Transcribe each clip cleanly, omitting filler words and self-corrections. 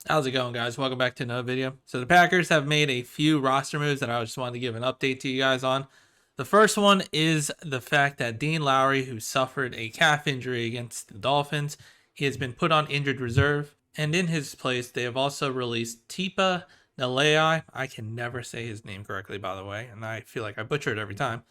How's it going, guys? Welcome back to another video. So the Packers have made a few roster moves that I just wanted to give an update to you guys on. The first one is the fact that Dean Lowry, who suffered a calf injury against the Dolphins, he has been put on injured reserve. And in his place, they have also released Tipa Nalei. I can never say his name correctly, by the way, and I feel like I butcher it every time.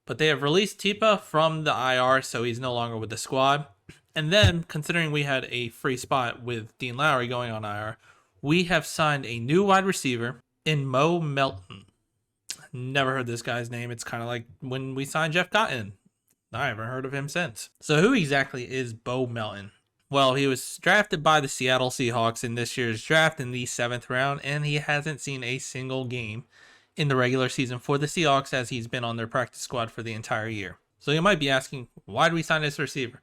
But they have released Tipa from the IR, so he's no longer with the squad. And then, considering we had a free spot with Dean Lowry going on IR, we have signed a new wide receiver in Melton. Never heard this guy's name. It's kind of like when we signed Jeff Cotton. I haven't heard of him since. So who exactly is Melton? Well, he was drafted by the Seattle Seahawks in this year's draft in the 7th round, and he hasn't seen a single game in the regular season for the Seahawks as he's been on their practice squad for the entire year. So you might be asking, why do we sign this receiver?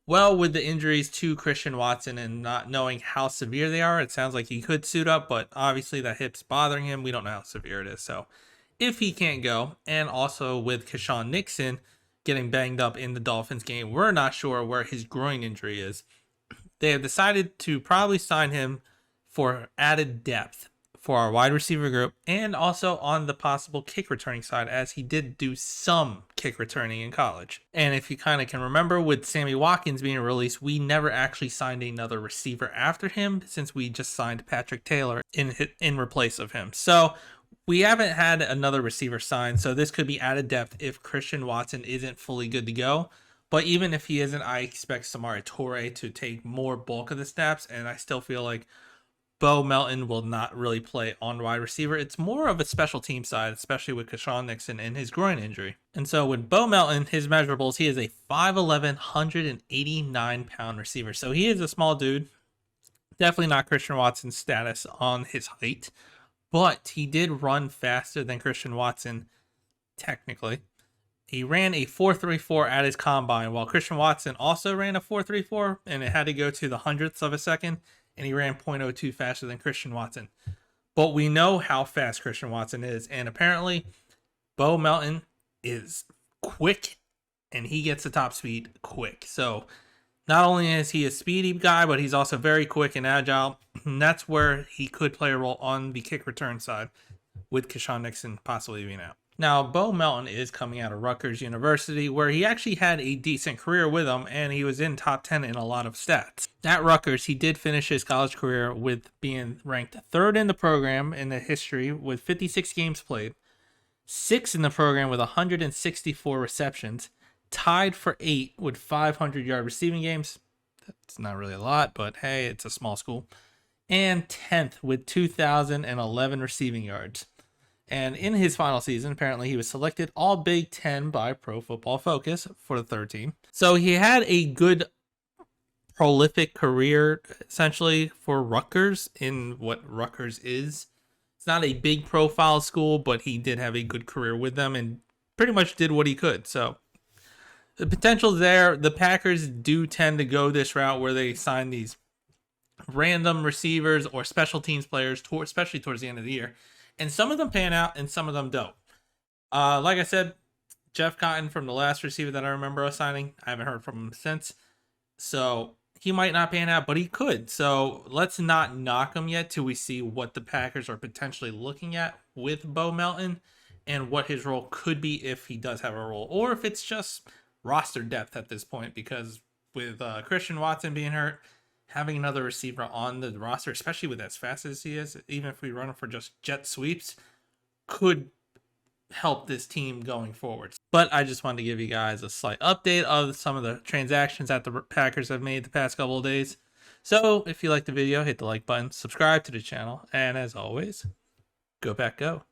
Well, with the injuries to Christian Watson and not knowing how severe they are, it sounds like he could suit up, but obviously that hip's bothering him. We don't know how severe it is. So if he can't go, and also with Keshawn Nixon getting banged up in the Dolphins game, we're not sure where his groin injury is. They have decided to probably sign him for added depth for our wide receiver group and also on the possible kick returning side, as he did do some kick returning in college. And if you kind of can remember, with Sammy Watkins being released, we never actually signed another receiver after him since we just signed Patrick Taylor in replace of him. So we haven't had another receiver signed, so this could be added depth if Christian Watson isn't fully good to go. But even if he isn't, I expect Samori Toure to take more bulk of the snaps, and I still feel like Melton will not really play on wide receiver. It's more of a special team side, especially with Keshawn Nixon and his groin injury. And so with Melton, his measurables, he is a 5'11", 189-pound receiver. So he is a small dude. Definitely not Christian Watson's status on his height. But he did run faster than Christian Watson, technically. He ran a 4.34 at his combine, while Christian Watson also ran a 4.34, and it had to go to the hundredths of a second. And he ran 0.02 faster than Christian Watson. But we know how fast Christian Watson is. And apparently, Melton is quick, and he gets the top speed quick. So not only is he a speedy guy, but he's also very quick and agile. And that's where he could play a role on the kick return side, with Keshawn Nixon possibly being out. Now, Melton is coming out of Rutgers University, where he actually had a decent career with them, and he was in top 10 in a lot of stats. At Rutgers, he did finish his college career with being ranked 3rd in the program in the history with 56 games played, 6th in the program with 164 receptions, tied for 8 with 500-yard receiving games. That's not really a lot, but hey, it's a small school. And 10th with 2,011 receiving yards. And in his final season, apparently he was selected all Big Ten by Pro Football Focus for the 3rd team. So he had a good, prolific career, essentially, for Rutgers in what Rutgers is. It's not a big profile school, but he did have a good career with them and pretty much did what he could. So the potential's there. The Packers do tend to go this route where they sign these random receivers or special teams players, especially towards the end of the year. And some of them pan out and some of them don't. Like I said, Jeff Cotton from the last receiver that I remember us signing, I haven't heard from him since. So he might not pan out, but he could. So let's not knock him yet till we see what the Packers are potentially looking at with Melton and what his role could be if he does have a role. Or if it's just roster depth at this point, because with Christian Watson being hurt, having another receiver on the roster, especially with as fast as he is, even if we run him for just jet sweeps, could help this team going forward. But I just wanted to give you guys a slight update of some of the transactions that the Packers have made the past couple of days. So if you liked the video, hit the like button, subscribe to the channel, and as always, go Pack Go.